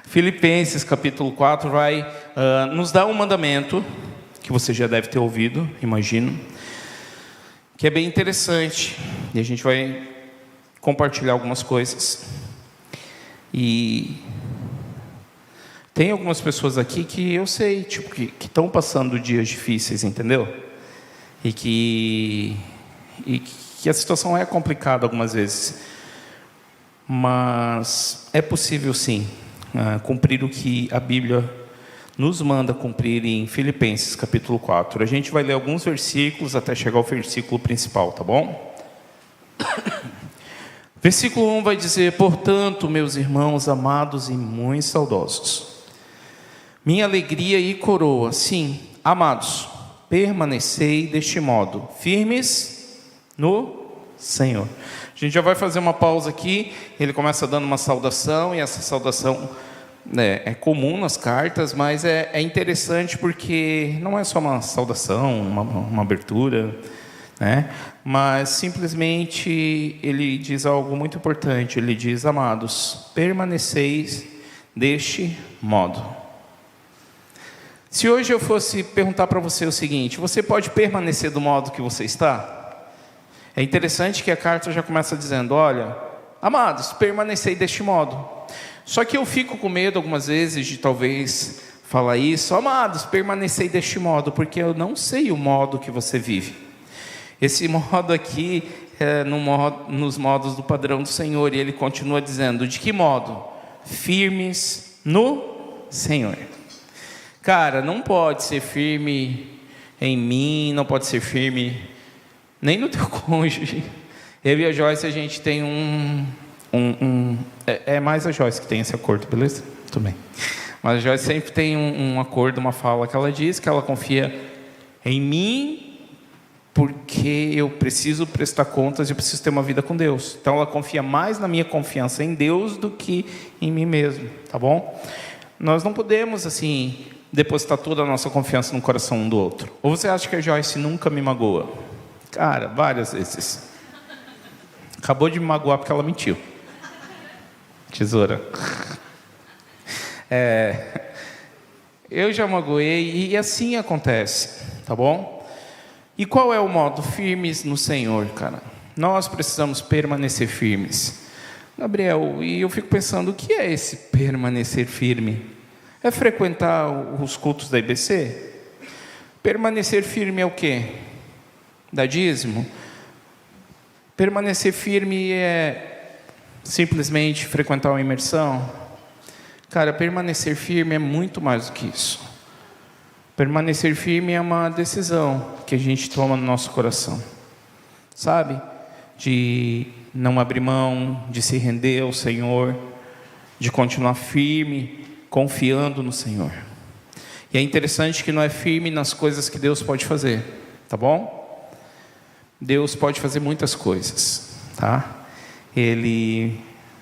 Filipenses capítulo 4 vai nos dar um mandamento, que você já deve ter ouvido, imagino, que é bem interessante, e a gente vai compartilhar algumas coisas. E tem algumas pessoas aqui que eu sei, tipo, que estão passando dias difíceis, entendeu? E que a situação é complicada algumas vezes, mas é possível sim cumprir o que a Bíblia nos manda cumprir em Filipenses capítulo 4. A gente vai ler alguns versículos até chegar ao versículo principal, tá bom? Versículo 1 vai dizer: portanto, meus irmãos amados e muito saudosos, minha alegria e coroa, sim, amados, permanecei deste modo, firmes no Senhor. A gente já vai fazer uma pausa aqui. Ele começa dando uma saudação, e essa saudação é comum nas cartas, mas é interessante porque não é só uma saudação, uma abertura, né? Mas simplesmente ele diz algo muito importante. Ele diz: amados, permaneceis deste modo. Se hoje eu fosse perguntar para você o seguinte: você pode permanecer do modo que você está? É interessante que a carta já começa dizendo: olha, amados, permanecei deste modo. Só que eu fico com medo algumas vezes de talvez falar isso: amados, permanecei deste modo, porque eu não sei o modo que você vive. Esse modo aqui é nos modos do padrão do Senhor, e ele continua dizendo: de que modo? Firmes no Senhor. Cara, não pode ser firme em mim, não pode ser firme nem no teu cônjuge. Eu e a Joyce, a gente tem é mais a Joyce que tem esse acordo, beleza? Tudo bem. Mas a Joyce sempre tem um acordo, uma fala que ela diz, que ela confia em mim, porque eu preciso prestar contas, eu preciso ter uma vida com Deus. Então ela confia mais na minha confiança em Deus do que em mim mesmo, tá bom? Nós não podemos, assim, depositar toda a nossa confiança no coração um do outro. Ou você acha que a Joyce nunca me magoa? Cara, várias vezes. Acabou de me magoar porque ela mentiu. Tesoura. Eu já magoei, e assim acontece, tá bom? E qual é o modo? Firmes no Senhor, cara. Nós precisamos permanecer firmes. Gabriel, e eu fico pensando: o que é esse permanecer firme? É frequentar os cultos da IBC? Permanecer firme é o quê? Dar dízimo? Permanecer firme é simplesmente frequentar uma imersão? Cara, permanecer firme é muito mais do que isso. Permanecer firme é uma decisão que a gente toma no nosso coração, sabe? De não abrir mão, de se render ao Senhor, de continuar firme, confiando no Senhor. E é interessante que não é firme nas coisas que Deus pode fazer, tá bom? Deus pode fazer muitas coisas, tá? Ele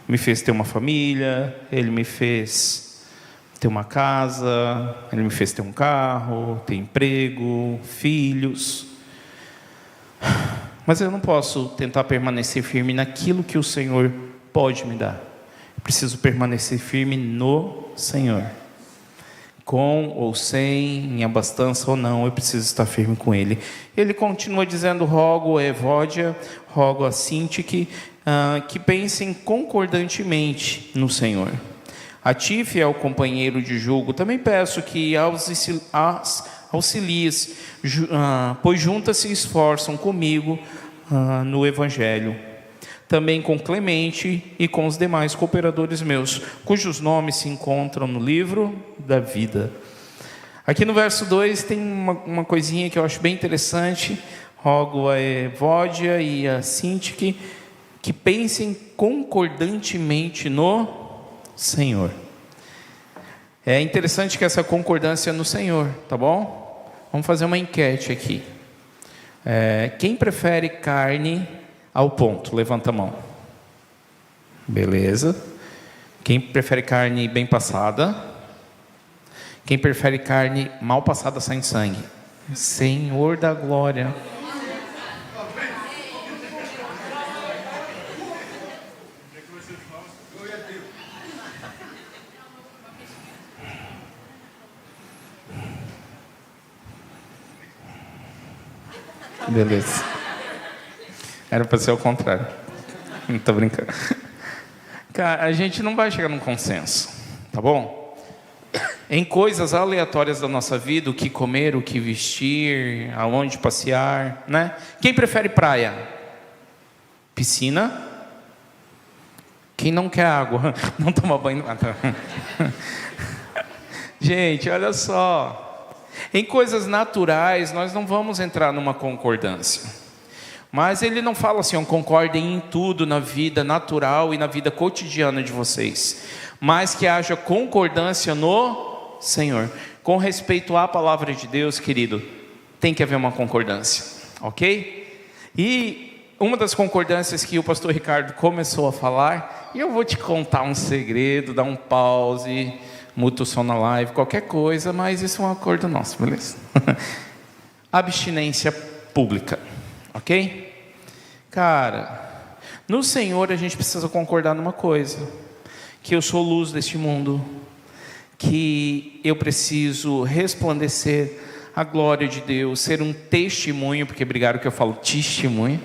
me fez ter uma família, Ele me fez ter uma casa, Ele me fez ter um carro, ter emprego, filhos. Mas eu não posso tentar permanecer firme naquilo que o Senhor pode me dar. Eu preciso permanecer firme no Senhor. Com ou sem, em abastança ou não, eu preciso estar firme com Ele. Ele continua dizendo: rogo a Evódia, rogo a Sintique, que pensem concordantemente no Senhor. A ti, fiel companheiro de julgo, também peço que auxilies, pois juntas se esforçam comigo no Evangelho. Também com Clemente e com os demais cooperadores meus, cujos nomes se encontram no livro da vida. Aqui no verso 2 tem uma coisinha que eu acho bem interessante. Rogo a Evódia e a Sintique que pensem concordantemente no Senhor. É interessante que essa concordância no Senhor, tá bom? Vamos fazer uma enquete aqui. Quem prefere carne ao ponto? Levanta a mão. Beleza. Quem prefere carne bem passada? Quem prefere carne mal passada sem sangue? Senhor da glória. Beleza. Era para ser o contrário. Não tô brincando. Cara, a gente não vai chegar num consenso, tá bom? Em coisas aleatórias da nossa vida, o que comer, o que vestir, aonde passear, né? Quem prefere praia? Piscina? Quem não quer água? Não toma banho. Gente, olha só. Em coisas naturais, nós não vamos entrar numa concordância. Mas ele não fala assim, concordem em tudo na vida natural e na vida cotidiana de vocês. Mas que haja concordância no Senhor. Com respeito à palavra de Deus, querido, tem que haver uma concordância, ok? E uma das concordâncias que o pastor Ricardo começou a falar, e eu vou te contar um segredo, dar um pause, muta o som na live, qualquer coisa, mas isso é um acordo nosso, beleza? Abstinência pública, ok? Cara, no Senhor a gente precisa concordar numa coisa, que eu sou luz deste mundo, que eu preciso resplandecer a glória de Deus, ser um testemunho, porque brigaram que eu falo testemunho,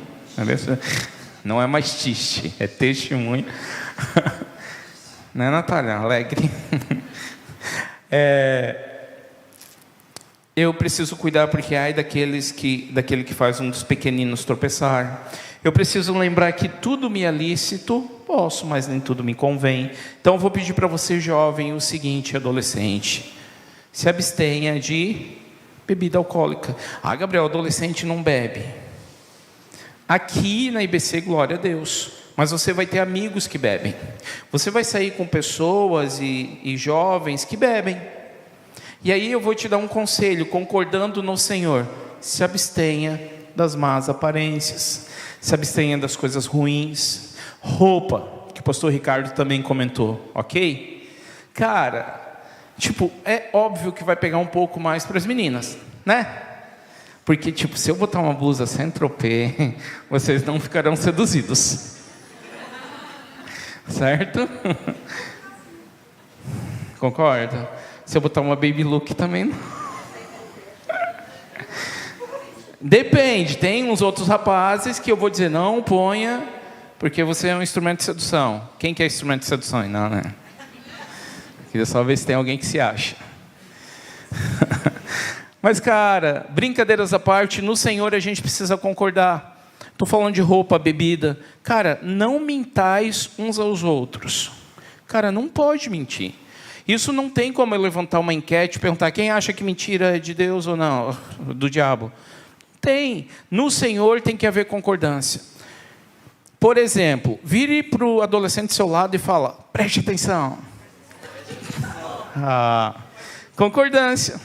não é mais tiste, é testemunho, né, Natália? Alegre. Eu preciso cuidar, porque ai daquele que faz um dos pequeninos tropeçar. Eu preciso lembrar que tudo me é lícito, posso, mas nem tudo me convém. Então eu vou pedir para você, jovem, o seguinte, adolescente: se abstenha de bebida alcoólica. Ah, Gabriel, adolescente não bebe. Aqui na IBC, glória a Deus, mas você vai ter amigos que bebem. Você vai sair com pessoas e jovens que bebem. E aí eu vou te dar um conselho, concordando no Senhor: se abstenha das más aparências, se abstenha das coisas ruins. Roupa, que o pastor Ricardo também comentou, ok? Cara, tipo, é óbvio que vai pegar um pouco mais para as meninas, né? Porque, tipo, se eu botar uma blusa sem tropê, vocês não ficarão seduzidos. Certo? Concorda? Se eu botar uma baby look também não. Depende, tem uns outros rapazes que eu vou dizer, não ponha, porque você é um instrumento de sedução. Quem que é instrumento de sedução? Não, né? Queria só ver se tem alguém que se acha. Mas, cara, brincadeiras à parte, no Senhor a gente precisa concordar. Estou falando de roupa, bebida. Cara, não mintais uns aos outros. Cara, não pode mentir. Isso não tem como eu levantar uma enquete e perguntar quem acha que mentira é de Deus ou não, do diabo. Tem. No Senhor tem que haver concordância. Por exemplo, vire para o adolescente do seu lado e fala: preste atenção. Concordância,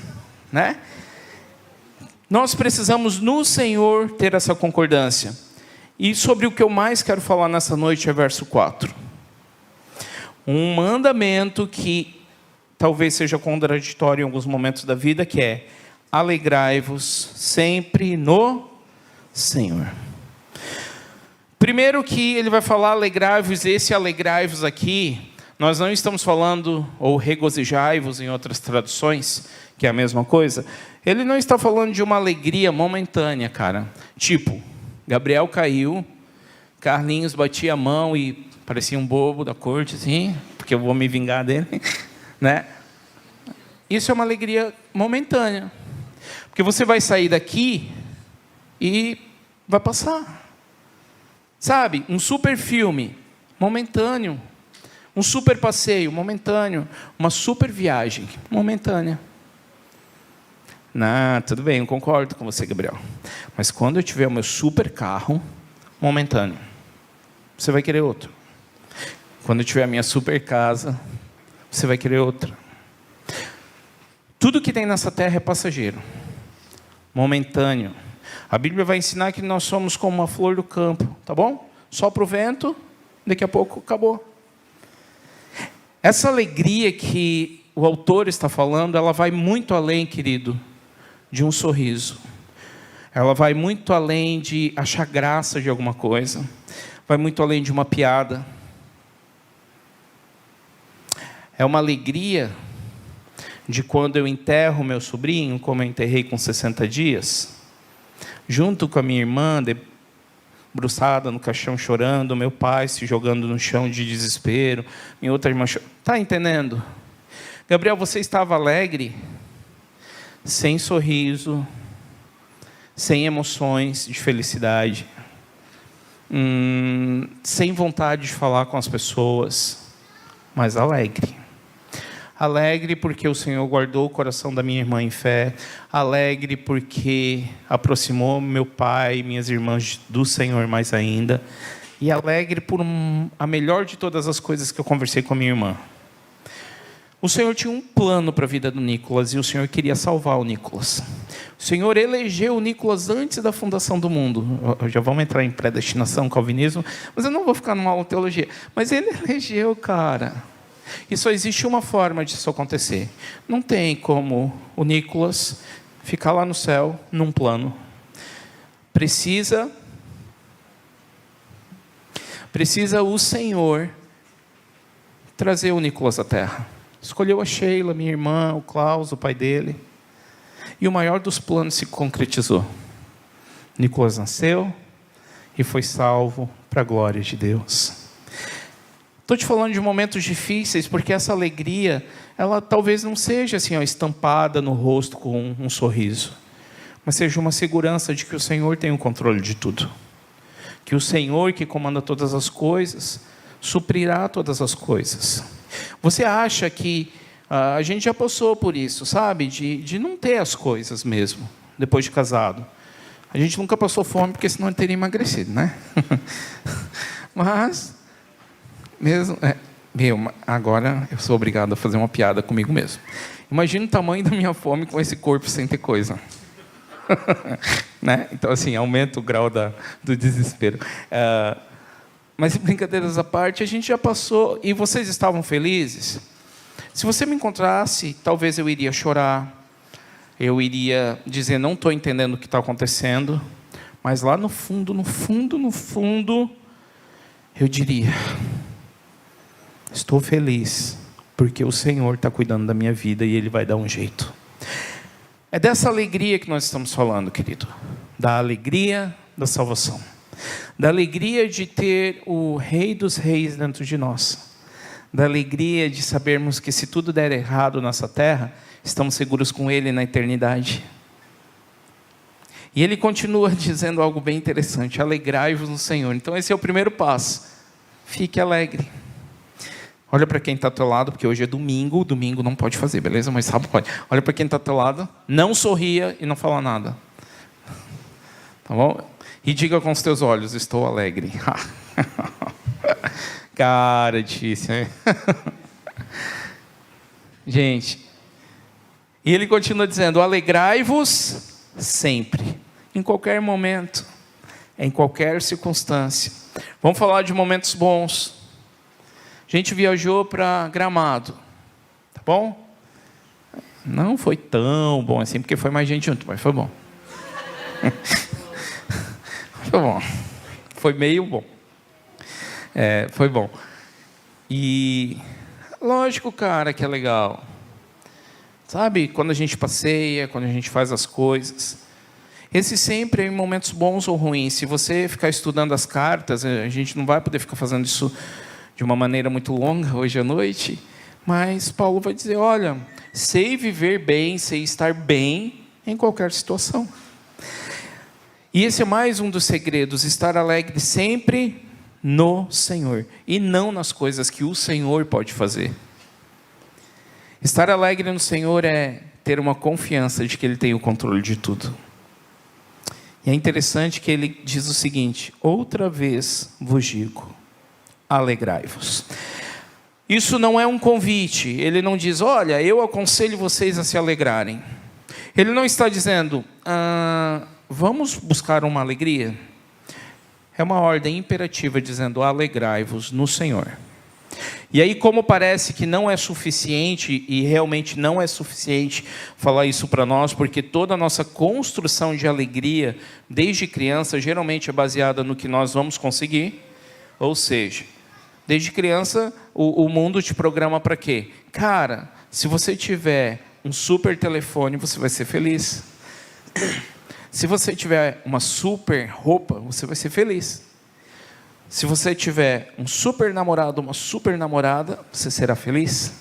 né? Nós precisamos no Senhor ter essa concordância. E sobre o que eu mais quero falar nessa noite é verso 4. Um mandamento que talvez seja contraditório em alguns momentos da vida, que é: alegrai-vos sempre no Senhor. Primeiro que ele vai falar alegrai-vos, esse alegrai-vos aqui, nós não estamos falando, ou regozijai-vos em outras traduções, que é a mesma coisa. Ele não está falando de uma alegria momentânea, cara. Tipo, Gabriel caiu, Carlinhos batia a mão e parecia um bobo da corte, assim, porque eu vou me vingar dele, né? Isso é uma alegria momentânea. Porque você vai sair daqui e vai passar. Sabe? Um super filme, momentâneo. Um super passeio, momentâneo. Uma super viagem, momentânea. Não, tudo bem, eu concordo com você, Gabriel. Mas quando eu tiver o meu super carro, momentâneo. Você vai querer outro. Quando eu tiver a minha super casa, você vai querer outra. Tudo que tem nessa terra é passageiro, momentâneo. A Bíblia vai ensinar que nós somos como uma flor do campo, tá bom? Sopra o vento, daqui a pouco acabou. Essa alegria que o autor está falando, ela vai muito além, querido, de um sorriso. Ela vai muito além de achar graça de alguma coisa. Vai muito além de uma piada. É uma alegria de quando eu enterro meu sobrinho, como eu enterrei com 60 dias. junto com a minha irmã, debruçada no caixão chorando, meu pai se jogando no chão de desespero, minha outra irmã chorando. Está entendendo? Gabriel, você estava alegre, sem sorriso, sem emoções de felicidade, sem vontade de falar com as pessoas, mas alegre. Alegre porque o Senhor guardou o coração da minha irmã em fé. Alegre porque aproximou meu pai e minhas irmãs do Senhor mais ainda. E alegre por a melhor de todas as coisas que eu conversei com a minha irmã. O Senhor tinha um plano para a vida do Nicolas e o Senhor queria salvar o Nicolas. O Senhor elegeu o Nicolas antes da fundação do mundo. Já vamos entrar em predestinação, calvinismo, mas eu não vou ficar numa aula de teologia. Mas ele elegeu, cara. E só existe uma forma disso acontecer. Não tem como o Nicolas ficar lá no céu, num plano. Precisa o Senhor trazer o Nicolas à terra. Escolheu a Sheila, minha irmã, o Klaus, o pai dele. E o maior dos planos se concretizou. Nicolas nasceu e foi salvo para a glória de Deus. Estou te falando de momentos difíceis, porque essa alegria, ela talvez não seja assim, estampada no rosto com um sorriso, mas seja uma segurança de que o Senhor tem o controle de tudo. Que o Senhor, que comanda todas as coisas, suprirá todas as coisas. Você acha que a gente já passou por isso, sabe? De não ter as coisas mesmo, depois de casado. A gente nunca passou fome, porque senão teria emagrecido, né? Mas, mesmo... agora eu sou obrigado a fazer uma piada comigo mesmo. Imagina o tamanho da minha fome com esse corpo sem ter coisa. Né? Então, assim, aumenta o grau do desespero. Mas, brincadeiras à parte, a gente já passou. E vocês estavam felizes? Se você me encontrasse, talvez eu iria chorar. Eu iria dizer, não estou entendendo o que está acontecendo. Mas lá no fundo, eu diria, estou feliz, porque o Senhor está cuidando da minha vida e Ele vai dar um jeito. É dessa alegria que nós estamos falando, querido. Da alegria da salvação. Da alegria de ter o Rei dos Reis dentro de nós. Da alegria de sabermos que se tudo der errado nessa terra, estamos seguros com Ele na eternidade. E Ele continua dizendo algo bem interessante: alegrai-vos no Senhor. Então esse é o primeiro passo. Fique alegre. Olha para quem está ao teu lado, porque hoje é domingo não pode fazer, beleza? Mas sábado pode. Olha para quem está ao teu lado, não sorria e não fala nada. Tá bom? E diga com os teus olhos, estou alegre. Cara, difícil, hein? Gente, e ele continua dizendo, alegrai-vos sempre, em qualquer momento, em qualquer circunstância. Vamos falar de momentos bons. A gente viajou para Gramado, tá bom? Não foi tão bom assim, porque foi mais gente junto, mas foi bom. Foi bom. Foi meio bom. Foi bom. E lógico, cara, que é legal. Sabe, quando a gente passeia, quando a gente faz as coisas. Esse sempre é em momentos bons ou ruins. Se você ficar estudando as cartas, a gente não vai poder ficar fazendo isso de uma maneira muito longa hoje à noite. Mas Paulo vai dizer, olha, sei viver bem, sei estar bem em qualquer situação. E esse é mais um dos segredos, estar alegre sempre no Senhor, e não nas coisas que o Senhor pode fazer. Estar alegre no Senhor é ter uma confiança de que Ele tem o controle de tudo. E é interessante que Ele diz o seguinte, outra vez vos digo, alegrai-vos. Isso não é um convite, Ele não diz, olha, eu aconselho vocês a se alegrarem. Ele não está dizendo, vamos buscar uma alegria? É uma ordem imperativa dizendo, alegrai-vos no Senhor. E aí, como parece que não é suficiente, e realmente não é suficiente falar isso para nós, porque toda a nossa construção de alegria, desde criança, geralmente é baseada no que nós vamos conseguir. Ou seja, desde criança, o mundo te programa para quê? Cara, se você tiver um super telefone, você vai ser feliz. Se você tiver uma super roupa, você vai ser feliz. Se você tiver um super namorado, uma super namorada, você será feliz.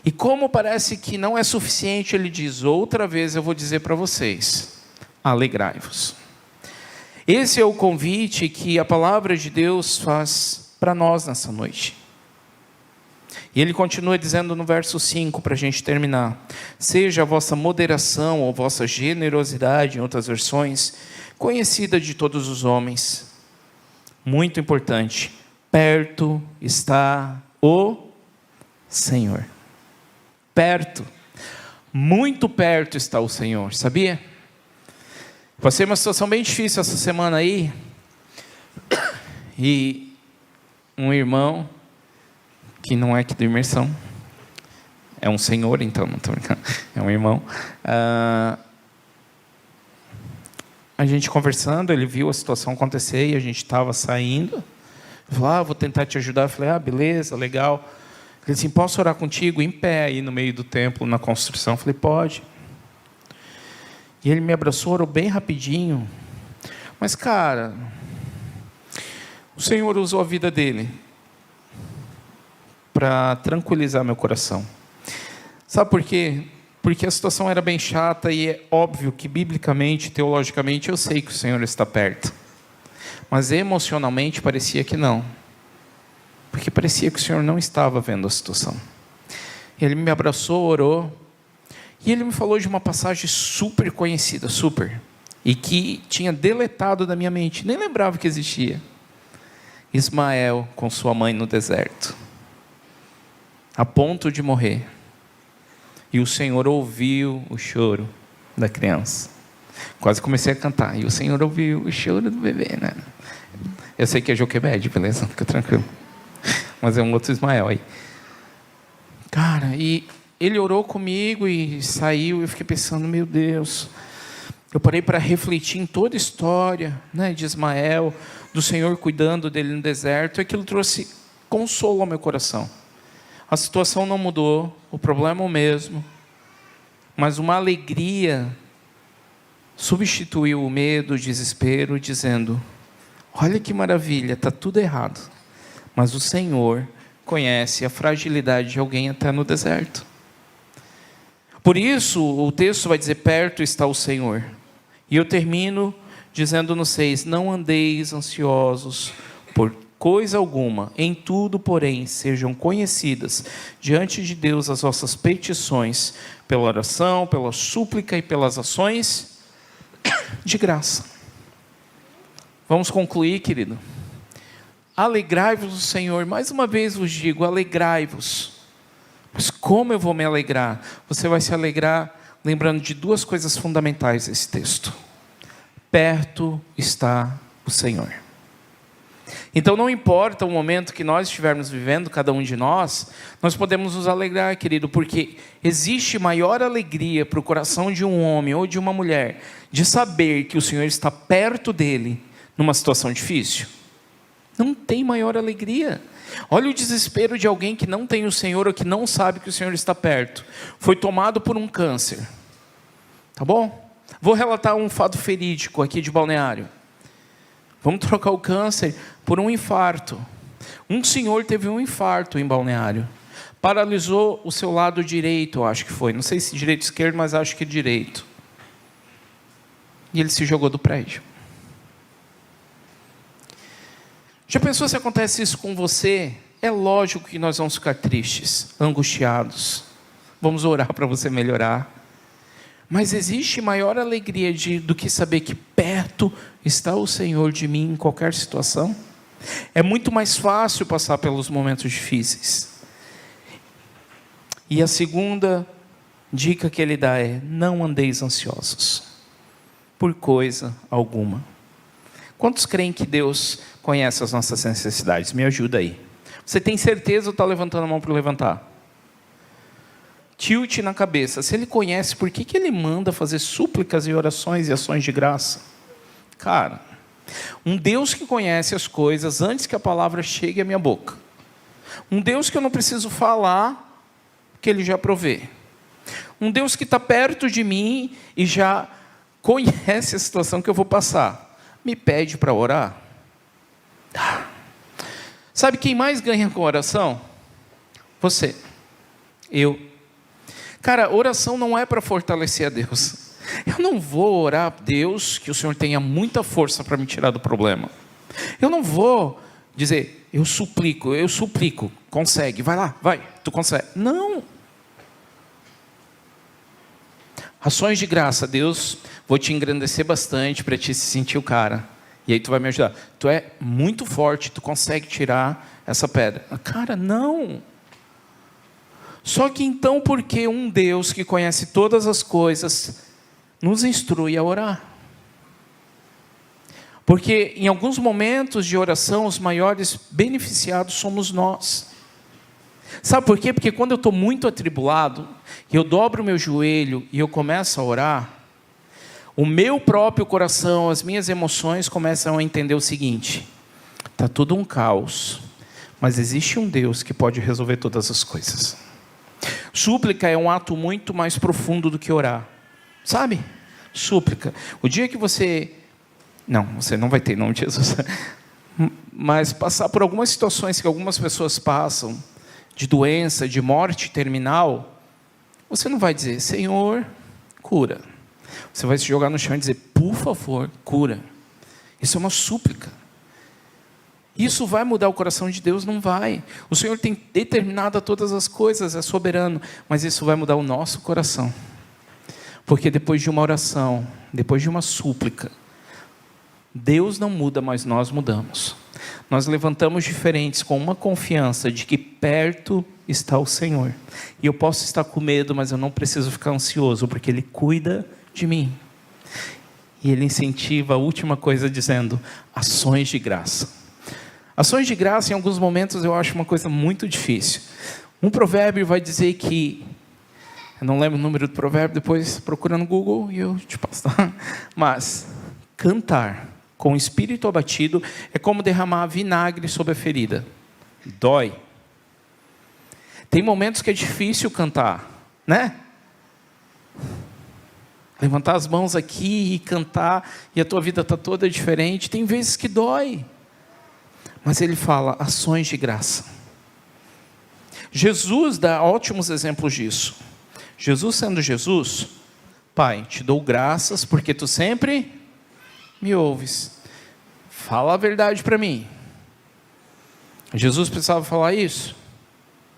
E como parece que não é suficiente, ele diz, outra vez eu vou dizer para vocês, alegrai-vos. Esse é o convite que a palavra de Deus faz para nós nessa noite. E ele continua dizendo no verso 5, para a gente terminar, seja a vossa moderação ou vossa generosidade, em outras versões, conhecida de todos os homens. Muito importante, perto está o Senhor. Perto, muito perto está o Senhor, sabia? Passei uma situação bem difícil essa semana aí, e um irmão, que não é aqui da imersão, é um senhor, então, não estou brincando, é um irmão, a gente conversando, ele viu a situação acontecer e a gente estava saindo, ele falou, vou tentar te ajudar, eu falei, beleza, legal. Ele disse, posso orar contigo em pé aí no meio do templo, na construção? Eu falei, pode. E ele me abraçou, orou bem rapidinho. Mas, cara, o Senhor usou a vida dele para tranquilizar meu coração. Sabe por quê? Porque a situação era bem chata e é óbvio que, biblicamente, teologicamente, eu sei que o Senhor está perto. Mas emocionalmente parecia que não. Porque parecia que o Senhor não estava vendo a situação. Ele me abraçou, orou, e ele me falou de uma passagem super conhecida, super, e que tinha deletado da minha mente, nem lembrava que existia. Ismael com sua mãe no deserto, a ponto de morrer, e o Senhor ouviu o choro da criança. Quase comecei a cantar, e o Senhor ouviu o choro do bebê, né? Eu sei que é Joquebede, beleza? Fica tranquilo. Mas é um outro Ismael aí. Cara, e ele orou comigo e saiu, e eu fiquei pensando, meu Deus. Eu parei para refletir em toda a história, né, de Ismael, do Senhor cuidando dele no deserto, e aquilo trouxe consolo ao meu coração. A situação não mudou, o problema é o mesmo, mas uma alegria substituiu o medo, o desespero, dizendo, olha que maravilha, está tudo errado. Mas o Senhor conhece a fragilidade de alguém até no deserto. Por isso, o texto vai dizer, perto está o Senhor. E eu termino dizendo no 6, não andeis ansiosos por coisa alguma, em tudo, porém, sejam conhecidas diante de Deus as vossas petições, pela oração, pela súplica e pelas ações de graça. Vamos concluir, querido. Alegrai-vos do Senhor, mais uma vez vos digo, alegrai-vos. Mas como eu vou me alegrar? Você vai se alegrar lembrando de duas coisas fundamentais desse texto. Perto está o Senhor. Então não importa o momento que nós estivermos vivendo, cada um de nós podemos nos alegrar, querido, porque existe maior alegria para o coração de um homem ou de uma mulher, de saber que o Senhor está perto dele, numa situação difícil. Não tem maior alegria. Olha o desespero de alguém que não tem o Senhor ou que não sabe que o Senhor está perto. Foi tomado por um câncer. Tá bom? Vou relatar um fato verídico aqui de Balneário. Vamos trocar o câncer por um infarto. Um senhor teve um infarto em Balneário. Paralisou o seu lado direito, eu acho que foi. Não sei se direito ou esquerdo, mas acho que direito. E ele se jogou do prédio. Já pensou se acontece isso com você? É lógico que nós vamos ficar tristes, angustiados. Vamos orar para você melhorar. Mas existe maior alegria do que saber que perto está o Senhor de mim em qualquer situação? É muito mais fácil passar pelos momentos difíceis. E a segunda dica que ele dá é, não andeis ansiosos por coisa alguma. Quantos creem que Deus conhece as nossas necessidades? Me ajuda aí. Você tem certeza ou está levantando a mão para levantar? Tilt na cabeça. Se Ele conhece, por que Ele manda fazer súplicas e orações e ações de graça? Cara, um Deus que conhece as coisas antes que a palavra chegue à minha boca. Um Deus que eu não preciso falar, que Ele já provê. Um Deus que está perto de mim e já conhece a situação que eu vou passar, me pede para orar. Sabe quem mais ganha com oração? Você, eu. Cara, oração não é para fortalecer a Deus. Eu não vou orar a Deus que o Senhor tenha muita força para me tirar do problema. Eu não vou dizer, eu suplico, consegue, vai lá, vai, tu consegue. Não. Ações de graça, Deus, vou te engrandecer bastante para te sentir o cara. E aí tu vai me ajudar. Tu é muito forte, tu consegue tirar essa pedra. Cara, não. Só que então, por que um Deus que conhece todas as coisas nos instrui a orar? Porque em alguns momentos de oração, os maiores beneficiados somos nós. Sabe por quê? Porque quando eu estou muito atribulado, e eu dobro o meu joelho e eu começo a orar, o meu próprio coração, as minhas emoções começam a entender o seguinte: está tudo um caos, mas existe um Deus que pode resolver todas as coisas. Súplica é um ato muito mais profundo do que orar. Sabe? Súplica. O dia que você não vai ter em nome de Jesus, mas passar por algumas situações que algumas pessoas passam, de doença, de morte terminal, você não vai dizer, Senhor, cura. Você vai se jogar no chão e dizer, por favor, cura. Isso é uma súplica. Isso vai mudar o coração de Deus? Não vai. O Senhor tem determinado todas as coisas, é soberano, mas isso vai mudar o nosso coração. Porque depois de uma oração, depois de uma súplica, Deus não muda, mas nós mudamos. Nós levantamos diferentes com uma confiança de que perto está o Senhor. E eu posso estar com medo, mas eu não preciso ficar ansioso, porque Ele cuida de mim. E Ele incentiva a última coisa dizendo, ações de graça. Ações de graça em alguns momentos eu acho uma coisa muito difícil. Um provérbio vai dizer que, eu não lembro o número do provérbio, depois procura no Google e eu te passo. Mas, cantar com o espírito abatido é como derramar vinagre sobre a ferida. Dói. Tem momentos que é difícil cantar, né? Levantar as mãos aqui e cantar, e a tua vida está toda diferente. Tem vezes que dói. Mas ele fala, ações de graça. Jesus dá ótimos exemplos disso. Jesus sendo Jesus, Pai, te dou graças porque tu sempre me ouves. Fala a verdade para mim. Jesus precisava falar isso?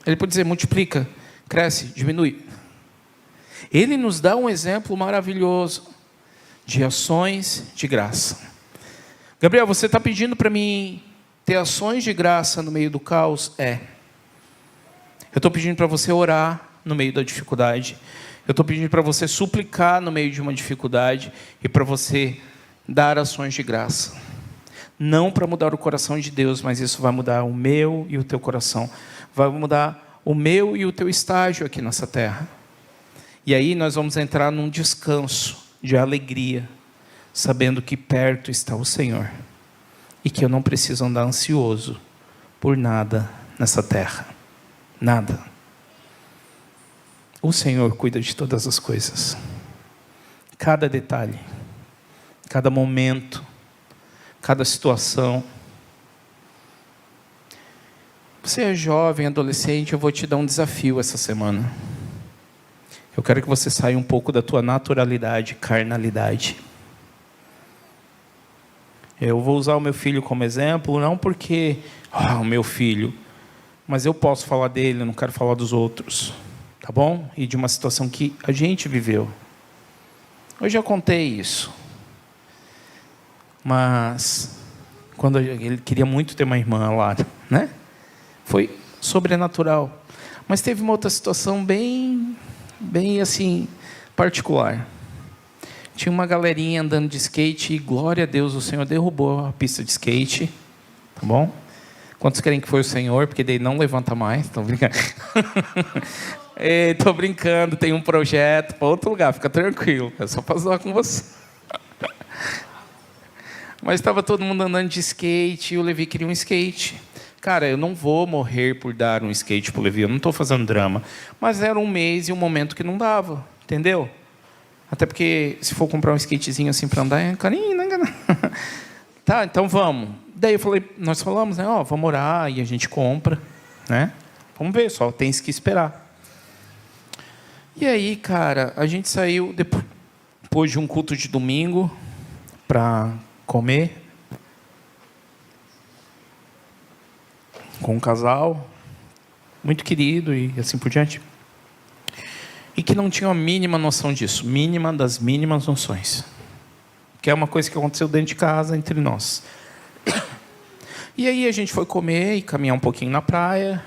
Ele pode dizer, multiplica, cresce, diminui. Ele nos dá um exemplo maravilhoso de ações de graça. Gabriel, você está pedindo para mim ter ações de graça no meio do caos? Eu estou pedindo para você orar no meio da dificuldade. Eu estou pedindo para você suplicar no meio de uma dificuldade e para você dar ações de graça. Não para mudar o coração de Deus, mas isso vai mudar o meu e o teu coração. Vai mudar o meu e o teu estágio aqui nessa terra. E aí nós vamos entrar num descanso de alegria, sabendo que perto está o Senhor. E que eu não preciso andar ansioso por nada nessa terra. Nada. O Senhor cuida de todas as coisas. Cada detalhe, cada momento, cada situação. Você é jovem, adolescente, eu vou te dar um desafio essa semana. Eu quero que você saia um pouco da tua naturalidade, carnalidade. Eu vou usar o meu filho como exemplo, não porque, o meu filho, mas eu posso falar dele, eu não quero falar dos outros, tá bom? E de uma situação que a gente viveu. Eu já contei isso. Mas, quando ele queria muito ter uma irmã lá, né? Foi sobrenatural. Mas teve uma outra situação bem assim, particular. Tinha uma galerinha andando de skate e, glória a Deus, o Senhor derrubou a pista de skate. Tá bom? Quantos querem que foi o Senhor? Porque daí não levanta mais. Estou brincando. Estou brincando, tem um projeto para outro lugar. Fica tranquilo, é só para zoar com você. Mas estava todo mundo andando de skate e o Levi queria um skate. Cara, eu não vou morrer por dar um skate para o Levi, eu não estou fazendo drama. Mas era um mês e um momento que não dava, entendeu? Até porque se for comprar um skatezinho assim para andar, é carinho, né? Tá, então vamos. Daí nós falamos, né? Ó, vamos orar e a gente compra, né? Vamos ver, só tem que esperar. E aí, cara, a gente saiu depois de um culto de domingo para comer com um casal muito querido e assim por diante. E que não tinha a mínima noção disso, mínima das mínimas noções. Que é uma coisa que aconteceu dentro de casa, entre nós. E aí a gente foi comer e caminhar um pouquinho na praia.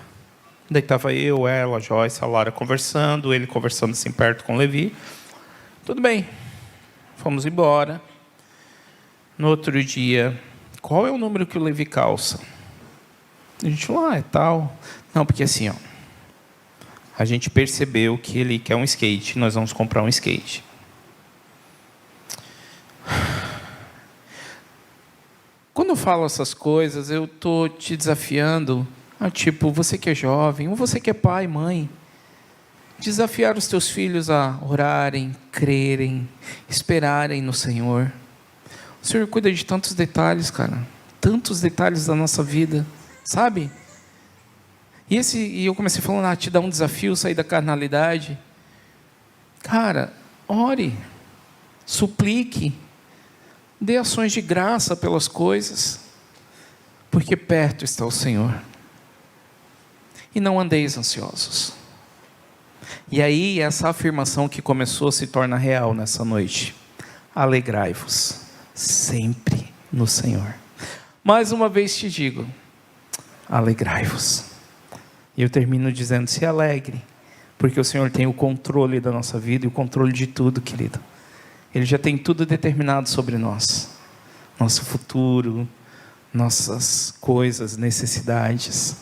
Daí estava eu, ela, a Joyce, a Lara conversando, ele conversando assim perto com o Levi. Tudo bem, fomos embora. No outro dia, qual é o número que o Levi calça? A gente falou, é tal. Não, porque assim, ó, a gente percebeu que ele quer um skate, nós vamos comprar um skate. Quando eu falo essas coisas, eu estou te desafiando a, tipo, você que é jovem, ou você que é pai, mãe, desafiar os teus filhos a orarem, crerem, esperarem no Senhor. O Senhor cuida de tantos detalhes, cara, tantos detalhes da nossa vida, sabe? E eu comecei falando, te dá um desafio, sair da carnalidade. Cara, ore, suplique, dê ações de graça pelas coisas, porque perto está o Senhor. E não andeis ansiosos. E aí, essa afirmação que começou se torna real nessa noite. Alegrai-vos sempre no Senhor. Mais uma vez te digo, alegrai-vos. E eu termino dizendo, se alegre, porque o Senhor tem o controle da nossa vida e o controle de tudo, querido. Ele já tem tudo determinado sobre nós. Nosso futuro, nossas coisas, necessidades.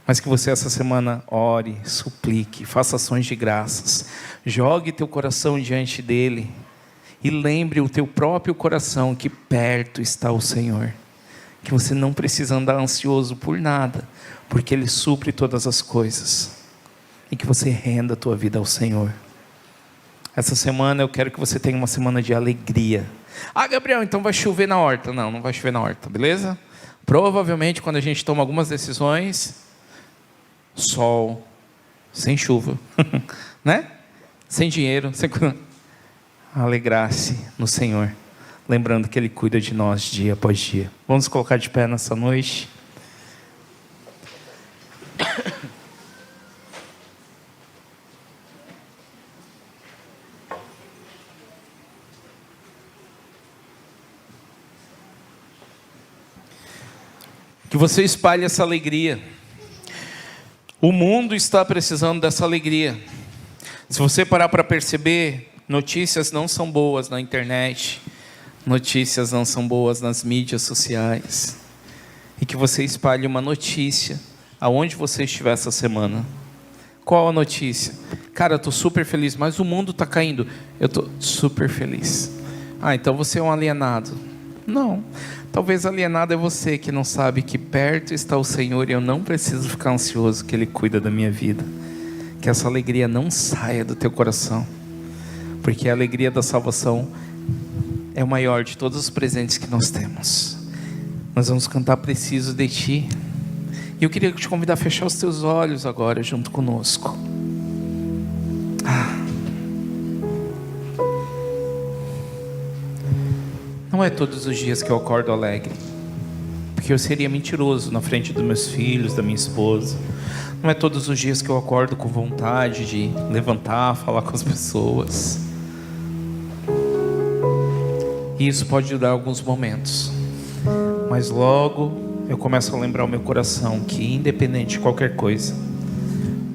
Mas que você essa semana ore, suplique, faça ações de graças. Jogue teu coração diante dele. E lembre o teu próprio coração que perto está o Senhor. Que você não precisa andar ansioso por nada, porque ele supre todas as coisas. E que você renda a tua vida ao Senhor. Essa semana eu quero que você tenha uma semana de alegria. Gabriel, então vai chover na horta. Não, não vai chover na horta, beleza? Provavelmente quando a gente toma algumas decisões, sol, sem chuva, né? Sem dinheiro, sem... Alegrar-se no Senhor, lembrando que Ele cuida de nós dia após dia. Vamos colocar de pé nessa noite. Que você espalhe essa alegria. O mundo está precisando dessa alegria. Se você parar para perceber, notícias não são boas na internet, notícias não são boas nas mídias sociais. E que você espalhe uma notícia aonde você estiver essa semana. Qual a notícia? Cara, eu estou super feliz, mas o mundo está caindo. Eu estou super feliz. Então você é um alienado. Não. Talvez alienado é você que não sabe que perto está o Senhor e eu não preciso ficar ansioso que Ele cuida da minha vida. Que essa alegria não saia do teu coração. Porque a alegria da salvação é o maior de todos os presentes que nós temos. Nós vamos cantar Preciso de Ti. E eu queria te convidar a fechar os teus olhos agora junto conosco. Não é todos os dias que eu acordo alegre, porque eu seria mentiroso na frente dos meus filhos, da minha esposa. Não é todos os dias que eu acordo com vontade de levantar, falar com as pessoas. E isso pode durar alguns momentos, mas logo eu começo a lembrar o meu coração que, independente de qualquer coisa,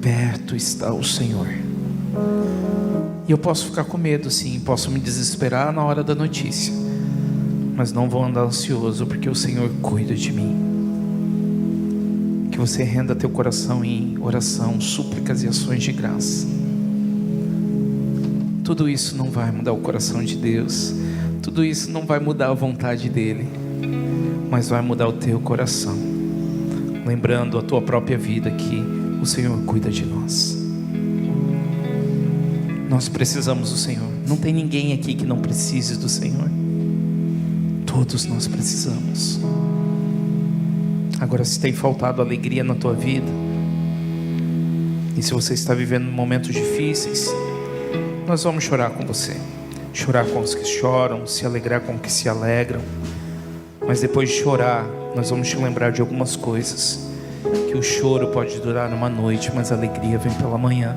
perto está o Senhor. E eu posso ficar com medo, sim, posso me desesperar na hora da notícia, mas não vou andar ansioso, porque o Senhor cuida de mim. Que você renda teu coração em oração, súplicas e ações de graça. Tudo isso não vai mudar o coração de Deus, tudo isso não vai mudar a vontade dEle, mas vai mudar o teu coração, lembrando a tua própria vida que o Senhor cuida de nós. Nós precisamos do Senhor. Não tem ninguém aqui que não precise do Senhor. Todos nós precisamos. Agora, se tem faltado alegria na tua vida, e se você está vivendo momentos difíceis, nós vamos chorar com você. Chorar com os que choram, se alegrar com os que se alegram. Mas depois de chorar, nós vamos te lembrar de algumas coisas. Que o choro pode durar uma noite, mas a alegria vem pela manhã.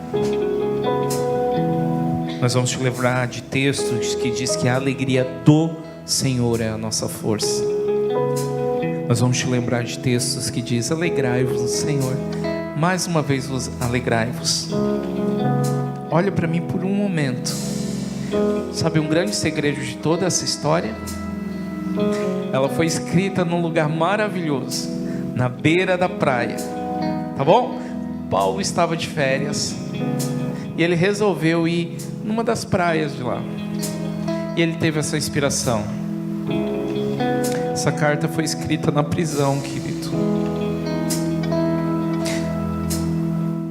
Nós vamos te lembrar de textos que diz que a alegria do Senhor é a nossa força. Nós vamos te lembrar de textos que diz: alegrai-vos no Senhor. Mais uma vez, alegrai-vos. Olha para mim por um momento. Sabe um grande segredo de toda essa história? Ela foi escrita num lugar maravilhoso, na beira da praia. Tá bom? Paulo estava de férias e ele resolveu ir numa das praias de lá. E ele teve essa inspiração. Essa carta foi escrita na prisão, querido.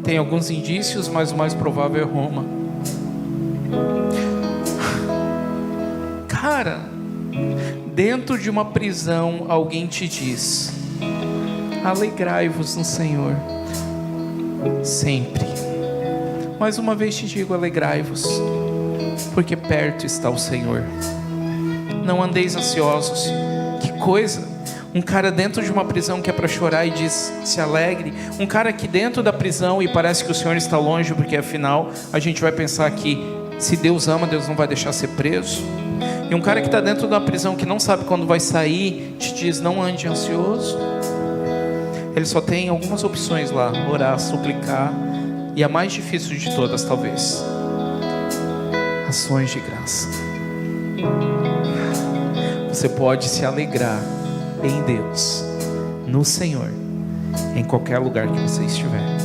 Tem alguns indícios, mas o mais provável é Roma. Cara, dentro de uma prisão, alguém te diz: alegrai-vos no Senhor sempre. Mais uma vez te digo: alegrai-vos, porque perto está o Senhor. Não andeis ansiosos. Que coisa! Um cara dentro de uma prisão que é para chorar e diz: se alegre. Um cara aqui dentro da prisão e parece que o Senhor está longe, porque afinal a gente vai pensar que se Deus ama, Deus não vai deixar ser preso. E um cara que está dentro da prisão, que não sabe quando vai sair, te diz: não ande ansioso. Ele só tem algumas opções lá: orar, suplicar, e a mais difícil de todas talvez, ações de graça. Você pode se alegrar em Deus, no Senhor, em qualquer lugar que você estiver.